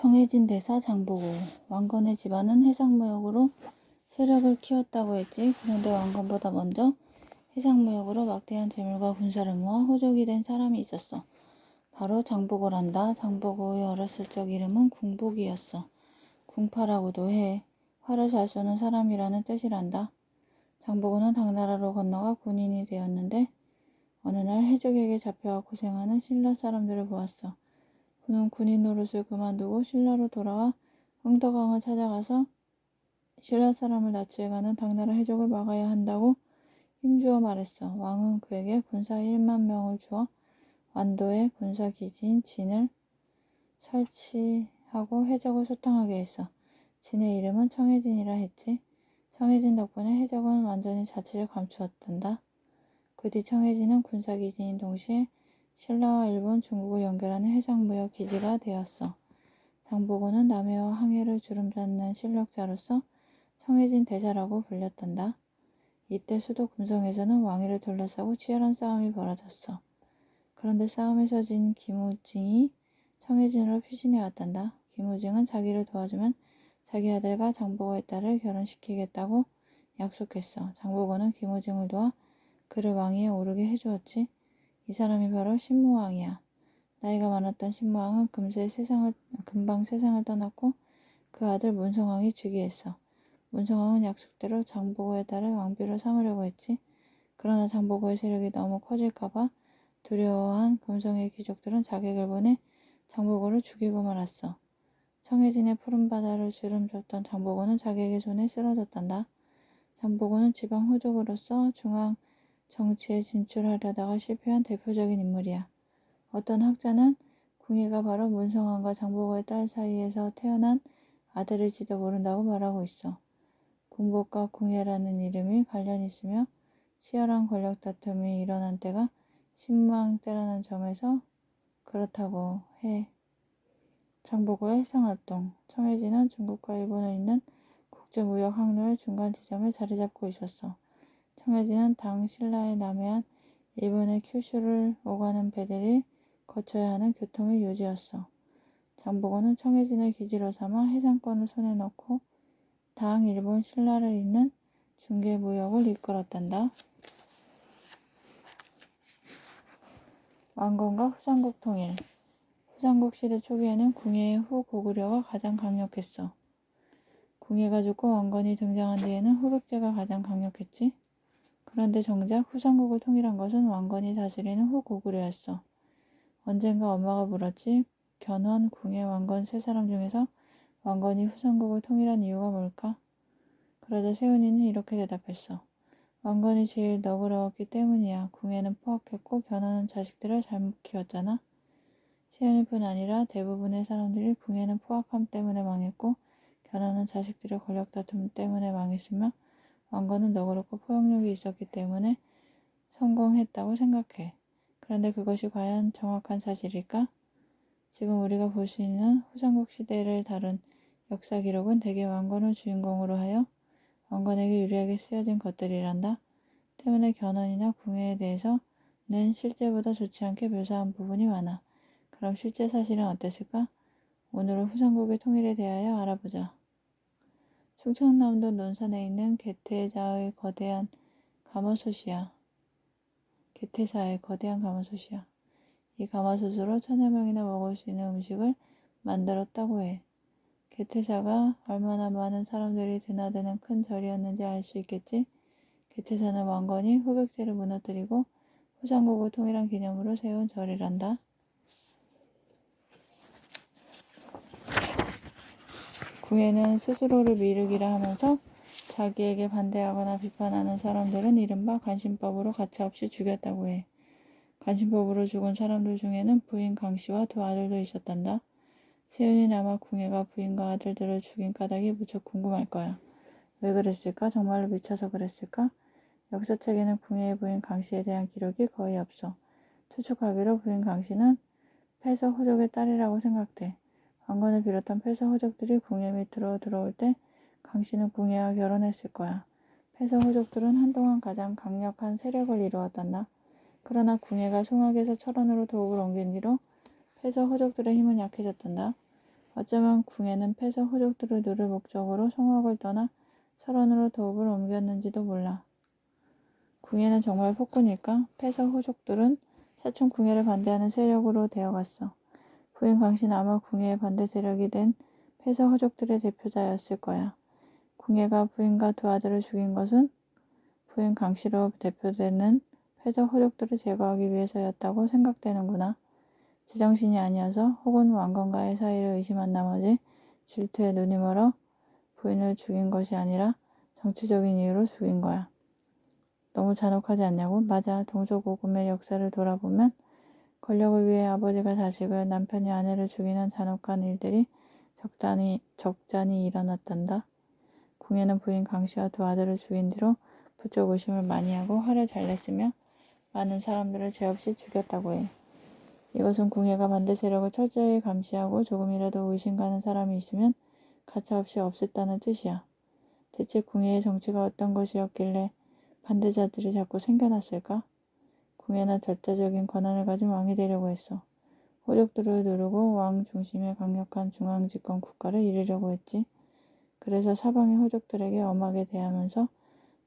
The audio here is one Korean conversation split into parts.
청해진 대사 장보고. 왕건의 집안은 해상무역으로 세력을 키웠다고 했지. 그런데 왕건보다 먼저 해상무역으로 막대한 재물과 군사를 모아 호족이 된 사람이 있었어. 바로 장보고란다. 장보고의 어렸을 적 이름은 궁복이었어. 궁파라고도 해. 활을 잘 쏘는 사람이라는 뜻이란다. 장보고는 당나라로 건너가 군인이 되었는데 어느 날 해적에게 잡혀와 고생하는 신라 사람들을 보았어. 그는 군인 노릇을 그만두고 신라로 돌아와 흥덕왕을 찾아가서 신라 사람을 납치해가는 당나라 해적을 막아야 한다고 힘주어 말했어. 왕은 그에게 군사 1만 명을 주어 완도에 군사기지인 진을 설치하고 해적을 소탕하게 했어. 진의 이름은 청해진이라 했지. 청해진 덕분에 해적은 완전히 자취를 감추었단다. 그 뒤 청해진은 군사기지인 동시에 신라와 일본, 중국을 연결하는 해상무역 기지가 되었어. 장보고는 남해와 항해를 주름잡는 실력자로서 청해진 대사라고 불렸단다. 이때 수도 금성에서는 왕위를 둘러싸고 치열한 싸움이 벌어졌어. 그런데 싸움에서 진 김우징이 청해진으로 피신해 왔단다. 김우징은 자기를 도와주면 자기 아들과 장보고의 딸을 결혼시키겠다고 약속했어. 장보고는 김우징을 도와 그를 왕위에 오르게 해주었지. 이 사람이 바로 신무왕이야. 나이가 많았던 신무왕은 금방 세상을 떠났고 그 아들 문성왕이 즉위했어. 문성왕은 약속대로 장보고의 딸을 왕비로 삼으려고 했지. 그러나 장보고의 세력이 너무 커질까봐 두려워한 금성의 귀족들은 자객을 보내 장보고를 죽이고 말았어. 청해진의 푸른 바다를 주름잡던 장보고는 자객의 손에 쓰러졌단다. 장보고는 지방 호족으로서 중앙 정치에 진출하려다가 실패한 대표적인 인물이야. 어떤 학자는 궁예가 바로 문성왕과 장보고의 딸 사이에서 태어난 아들일지도 모른다고 말하고 있어. 궁복과 궁예라는 이름이 관련이 있으며 치열한 권력 다툼이 일어난 때가 신무왕 때라는 점에서 그렇다고 해. 장보고의 해상활동. 청해진은 중국과 일본에 있는 국제무역 항로의 중간 지점에 자리 잡고 있었어. 청해진은 당 신라의 남해안, 일본의 큐슈를 오가는 배들이 거쳐야 하는 교통의 요지였어. 장보고는 청해진을 기지로 삼아 해상권을 손에 넣고 당 일본 신라를 잇는 중개무역을 이끌었단다. 왕건과 후삼국 통일. 후삼국 시대 초기에는 궁예의 후고구려가 가장 강력했어. 궁예가 죽고 왕건이 등장한 뒤에는 후백제가 가장 강력했지. 그런데 정작 후삼국을 통일한 것은 왕건이 다스리는 후고구려였어. 언젠가 엄마가 물었지. 견훤, 궁예, 왕건 세 사람 중에서 왕건이 후삼국을 통일한 이유가 뭘까? 그러자 세훈이는 이렇게 대답했어. 왕건이 제일 너그러웠기 때문이야. 궁예는 포악했고 견훤은 자식들을 잘못 키웠잖아. 세훈이뿐 아니라 대부분의 사람들이 궁예는 포악함 때문에 망했고 견훤은 자식들의 권력 다툼 때문에 망했으며 왕건은 너그럽고 포용력이 있었기 때문에 성공했다고 생각해. 그런데 그것이 과연 정확한 사실일까? 지금 우리가 볼 수 있는 후삼국 시대를 다룬 역사 기록은 대개 왕건을 주인공으로 하여 왕건에게 유리하게 쓰여진 것들이란다. 때문에 견훤이나 궁예에 대해서는 실제보다 좋지 않게 묘사한 부분이 많아. 그럼 실제 사실은 어땠을까? 오늘은 후삼국의 통일에 대하여 알아보자. 충청남도 논산에 있는 개태사의 거대한 가마솥이야. 이 가마솥으로 1000여 명이나 먹을 수 있는 음식을 만들었다고 해. 개태사가 얼마나 많은 사람들이 드나드는 큰 절이었는지 알 수 있겠지. 개태사는 왕건이 후백제를 무너뜨리고 후삼국을 통일한 기념으로 세운 절이란다. 궁예는 스스로를 미륵이라 하면서 자기에게 반대하거나 비판하는 사람들은 이른바 간신법으로 가차없이 죽였다고 해. 간신법으로 죽은 사람들 중에는 부인 강씨와 두 아들도 있었단다. 세훈이는 아마 궁예가 부인과 아들들을 죽인 까닭이 무척 궁금할 거야. 왜 그랬을까? 정말로 미쳐서 그랬을까? 역사책에는 궁예의 부인 강씨에 대한 기록이 거의 없어. 추측하기로 부인 강씨는 패서 호족의 딸이라고 생각돼. 왕건을 비롯한 패서 호족들이 궁예 밑으로 들어올 때 강씨는 궁예와 결혼했을 거야. 패서 호족들은 한동안 가장 강력한 세력을 이루었단다. 그러나 궁예가 송악에서 철원으로 도읍을 옮긴 뒤로 패서 호족들의 힘은 약해졌단다. 어쩌면 궁예는 패서 호족들을 누를 목적으로 송악을 떠나 설원으로 도읍을 옮겼는지도 몰라. 궁예는 정말 폭군일까? 패서 호족들은 차츰 궁예를 반대하는 세력으로 되어갔어. 부인 강씨는 아마 궁예의 반대 세력이 된 패서 호족들의 대표자였을 거야. 궁예가 부인과 두 아들을 죽인 것은 부인 강씨로 대표되는 패서 호족들을 제거하기 위해서였다고 생각되는구나. 제정신이 아니어서 혹은 왕건과의 사이를 의심한 나머지 질투에 눈이 멀어 부인을 죽인 것이 아니라 정치적인 이유로 죽인 거야. 너무 잔혹하지 않냐고? 맞아. 동서고금의 역사를 돌아보면 권력을 위해 아버지가 자식을, 남편이 아내를 죽이는 잔혹한 일들이 적잖이 일어났단다. 궁예는 부인 강씨와 두 아들을 죽인 뒤로 부쩍 의심을 많이 하고 화를 잘 냈으며 많은 사람들을 죄 없이 죽였다고 해. 이것은 궁예가 반대 세력을 철저히 감시하고 조금이라도 의심가는 사람이 있으면 가차없이 없앴다는 뜻이야. 대체 궁예의 정치가 어떤 것이었길래 반대자들이 자꾸 생겨났을까? 궁예는 절대적인 권한을 가진 왕이 되려고 했어. 호족들을 누르고 왕 중심의 강력한 중앙집권 국가를 이루려고 했지. 그래서 사방의 호족들에게 엄하게 대하면서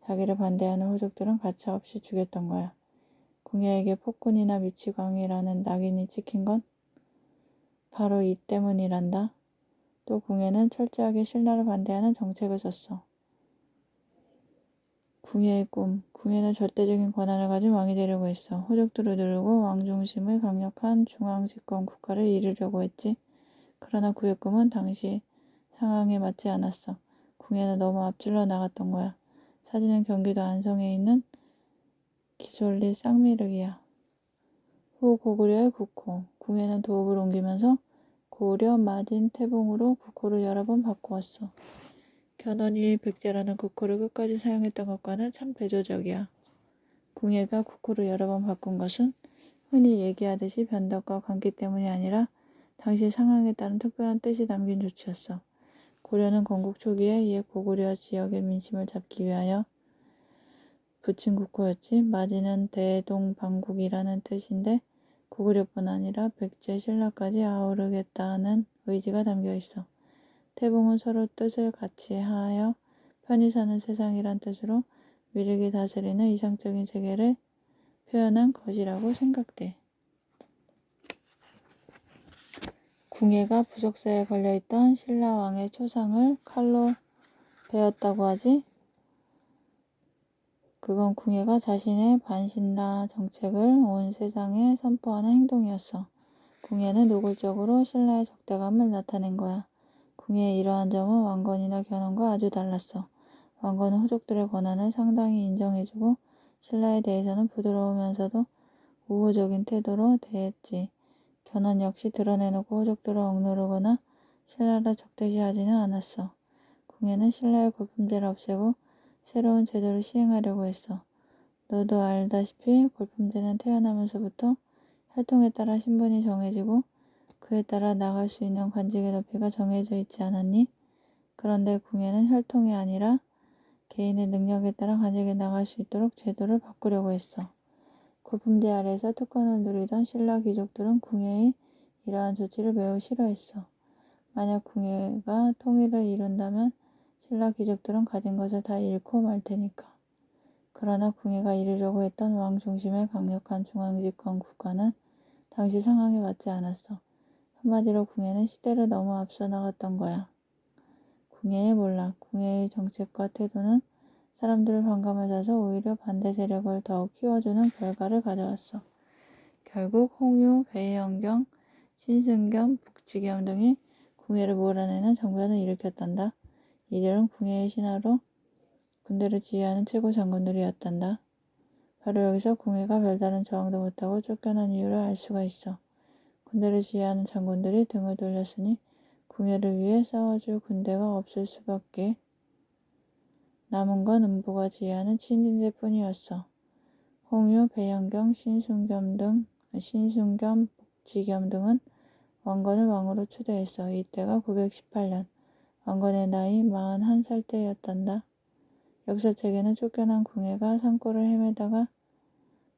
자기를 반대하는 호족들은 가차없이 죽였던 거야. 궁예에게 폭군이나 미치광이라는 낙인이 찍힌 건 바로 이 때문이란다. 또 궁예는 철저하게 신라를 반대하는 정책을 썼어. 궁예의 꿈. 궁예는 절대적인 권한을 가진 왕이 되려고 했어. 호족들을 누르고 왕 중심의 강력한 중앙집권 국가를 이루려고 했지. 그러나 그의 꿈은 당시 상황에 맞지 않았어. 궁예는 너무 앞질러 나갔던 거야. 사진은 경기도 안성에 있는 기솔리 쌍미륵이야. 후 고구려의 국호. 궁예는 도읍을 옮기면서 고려, 마진, 태봉으로 국호를 여러 번 바꾸었어. 견훤이 백제라는 국호를 끝까지 사용했던 것과는 참 배조적이야. 궁예가 국호를 여러 번 바꾼 것은 흔히 얘기하듯이 변덕과 관계 때문이 아니라 당시 상황에 따른 특별한 뜻이 담긴 조치였어. 고려는 건국 초기에 옛 고구려 지역의 민심을 잡기 위하여 붙인 국호였지. 마진은 대동방국이라는 뜻인데 고구려뿐 아니라 백제, 신라까지 아우르겠다는 의지가 담겨 있어. 태봉은 서로 뜻을 같이 하여 편히 사는 세상이란 뜻으로 미륵이 다스리는 이상적인 세계를 표현한 것이라고 생각돼. 궁예가 부적사에 걸려있던 신라왕의 초상을 칼로 베었다고 하지? 그건 궁예가 자신의 반신라 정책을 온 세상에 선포하는 행동이었어. 궁예는 노골적으로 신라의 적대감을 나타낸 거야. 궁예의 이러한 점은 왕건이나 견훤과 아주 달랐어. 왕건은 호족들의 권한을 상당히 인정해주고 신라에 대해서는 부드러우면서도 우호적인 태도로 대했지. 견훤 역시 드러내놓고 호족들을 억누르거나 신라를 적대시하지는 않았어. 궁예는 신라의 골품제를 없애고 새로운 제도를 시행하려고 했어. 너도 알다시피 골품제는 태어나면서부터 혈통에 따라 신분이 정해지고 그에 따라 나갈 수 있는 관직의 높이가 정해져 있지 않았니? 그런데 궁예는 혈통이 아니라 개인의 능력에 따라 관직에 나갈 수 있도록 제도를 바꾸려고 했어. 골품제 아래에서 특권을 누리던 신라 귀족들은 궁예의 이러한 조치를 매우 싫어했어. 만약 궁예가 통일을 이룬다면 신라 귀족들은 가진 것을 다 잃고 말 테니까. 그러나 궁예가 이루려고 했던 왕 중심의 강력한 중앙집권 국가는 당시 상황에 맞지 않았어. 한마디로 궁예는 시대를 너무 앞서 나갔던 거야. 궁예의 몰락, 궁예의 정책과 태도는 사람들을 반감을 사서 오히려 반대 세력을 더욱 키워주는 결과를 가져왔어. 결국 홍유, 배영경, 신승겸, 북지겸 등이 궁예를 몰아내는 정변을 일으켰단다. 이들은 궁예의 신하로 군대를 지휘하는 최고 장군들이었단다. 바로 여기서 궁예가 별다른 저항도 못하고 쫓겨난 이유를 알 수가 있어. 군대를 지휘하는 장군들이 등을 돌렸으니 궁예를 위해 싸워줄 군대가 없을 수밖에 남은 건 음부가 지휘하는 친인들 뿐이었어. 홍유, 배영경, 신승겸, 북지겸 등은 왕건을 왕으로 추대했어. 이때가 918년. 왕건의 나이 41살 때였단다. 역사책에는 쫓겨난 궁예가 산골을 헤매다가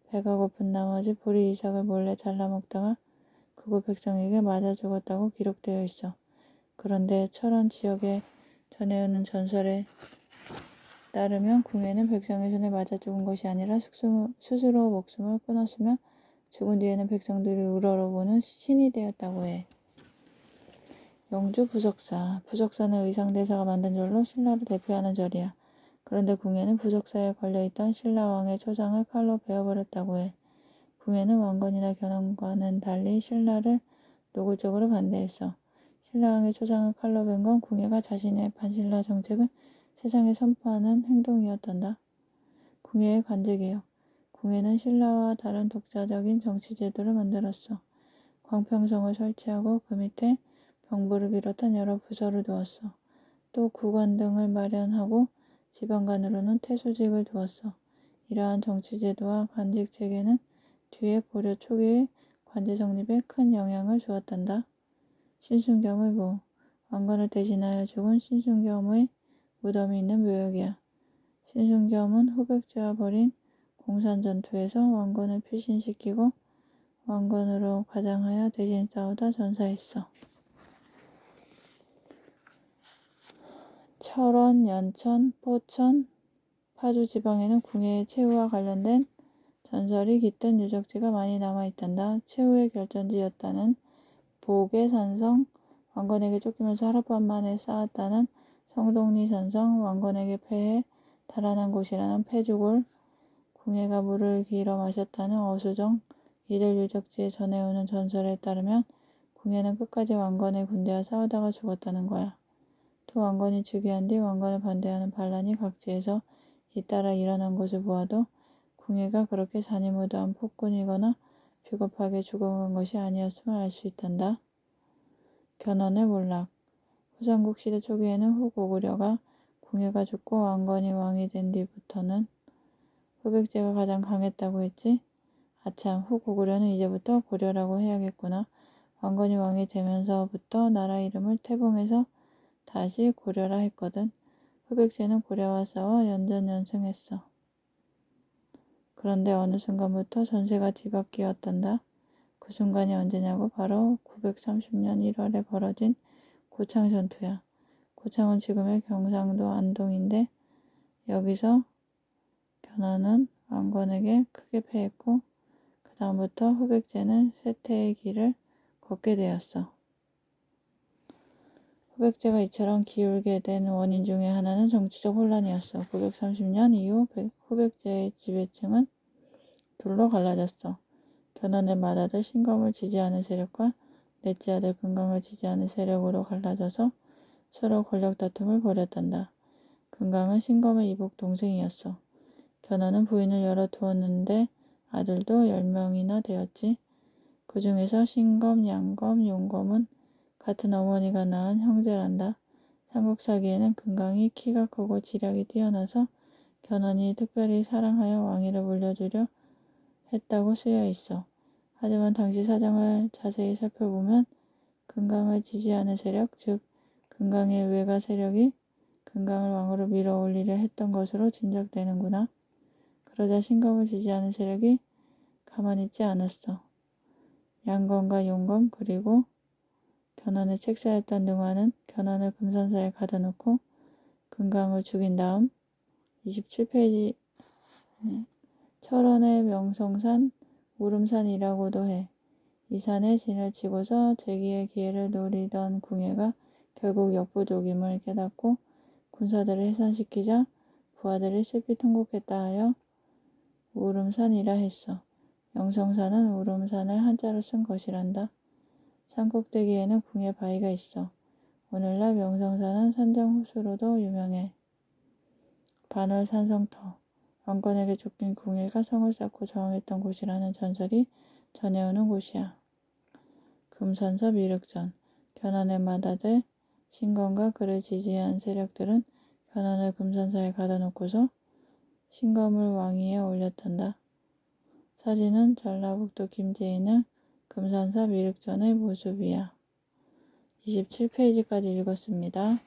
배가 고픈 나머지 보리 이삭을 몰래 잘라먹다가 그곳 백성에게 맞아 죽었다고 기록되어 있어. 그런데 철원 지역에 전해오는 전설에 따르면 궁예는 백성의 손에 맞아 죽은 것이 아니라 스스로 목숨을 끊었으며 죽은 뒤에는 백성들이 우러러보는 신이 되었다고 해. 영주 부석사. 부석사는 의상대사가 만든 절로 신라를 대표하는 절이야. 그런데 궁예는 부석사에 걸려있던 신라왕의 초장을 칼로 베어버렸다고 해. 궁예는 왕건이나 견훤과는 달리 신라를 노골적으로 반대했어. 신라왕의 초장을 칼로 벤 건 궁예가 자신의 반신라 정책을 세상에 선포하는 행동이었단다. 궁예의 관제개혁. 궁예는 신라와 다른 독자적인 정치제도를 만들었어. 광평성을 설치하고 그 밑에 병부를 비롯한 여러 부서를 두었어. 또 구관 등을 마련하고 지방간으로는 태수직을 두었어. 이러한 정치제도와 관직체계는 뒤에 고려 초기의 관제 성립에 큰 영향을 주었단다. 신순겸의 墓. 왕건을 대신하여 죽은 신순겸의 무덤이 있는 묘역이야. 신순겸은 후백제와 벌인 공산전투에서 왕건을 피신시키고 왕건으로 가장하여 대신 싸우다 전사했어. 철원, 연천, 포천, 파주 지방에는 궁예의 최후와 관련된 전설이 깃든 유적지가 많이 남아있단다. 최후의 결전지였다는 보계산성, 왕건에게 쫓기면서 하룻밤 만에 쌓았다는 성동리산성, 왕건에게 패해 달아난 곳이라는 패주골, 궁예가 물을 길어 마셨다는 어수정, 이들 유적지에 전해오는 전설에 따르면 궁예는 끝까지 왕건의 군대와 싸우다가 죽었다는 거야. 또 왕건이 즉위한 뒤 왕건을 반대하는 반란이 각지에서 잇따라 일어난 것을 보아도 궁예가 그렇게 잔인무도한 폭군이거나 비겁하게 죽어간 것이 아니었음을 알 수 있단다. 견훤의 몰락. 후삼국 시대 초기에는 후고구려가 궁예가 죽고 왕건이 왕이 된 뒤부터는 후백제가 가장 강했다고 했지. 아참, 후고구려는 이제부터 고려라고 해야겠구나. 왕건이 왕이 되면서부터 나라 이름을 태봉해서 다시 고려라 했거든. 후백제는 고려와 싸워 연전연승했어. 그런데 어느 순간부터 전세가 뒤바뀌었단다. 그 순간이 언제냐고 바로 930년 1월에 벌어진 고창 전투야. 고창은 지금의 경상도 안동인데 여기서 견훤은 왕건에게 크게 패했고 그 다음부터 후백제는 쇠퇴의 길을 걷게 되었어. 후백제가 이처럼 기울게 된 원인 중에 하나는 정치적 혼란이었어. 930년 이후 후백제의 지배층은 둘로 갈라졌어. 견훤의 맏아들 신검을 지지하는 세력과 넷째 아들 금강을 지지하는 세력으로 갈라져서 서로 권력 다툼을 벌였단다. 금강은 신검의 이복 동생이었어. 견훤은 부인을 여러 두었는데 아들도 10명이나 되었지. 그 중에서 신검, 양검, 용검은 같은 어머니가 낳은 형제란다. 삼국사기에는 금강이 키가 크고 지략이 뛰어나서 견훤이 특별히 사랑하여 왕위를 물려주려 했다고 쓰여 있어. 하지만 당시 사정을 자세히 살펴보면 금강을 지지하는 세력, 즉 금강의 외가 세력이 금강을 왕으로 밀어올리려 했던 것으로 짐작되는구나. 그러자 신검을 지지하는 세력이 가만히 있지 않았어. 양검과 용검 그리고 견훤의 책사였던 능화는 견훤을 금산사에 가둬놓고 금강을 죽인 다음 27페이지 철원의 명성산 우름산이라고도 해. 이 산에 진을 치고서 재기의 기회를 노리던 궁예가 결국 역부족임을 깨닫고 군사들을 해산시키자 부하들이 슬피 통곡했다 하여 우름산이라 했어. 명성산은 우름산을 한자로 쓴 것이란다. 산꼭대기에는 궁예 바위가 있어. 오늘날 명성산은 산정호수로도 유명해. 반월산성터. 왕건에게 쫓긴 궁예가 성을 쌓고 저항했던 곳이라는 전설이 전해오는 곳이야. 금산서 미륵전. 견훤의 맏아들 신검과 그를 지지한 세력들은 견훤을 금산사에 가둬놓고서 신검을 왕위에 올렸단다. 사진은 전라북도 김제에 있는 금산사 미륵전의 모습이야. 27페이지까지 읽었습니다.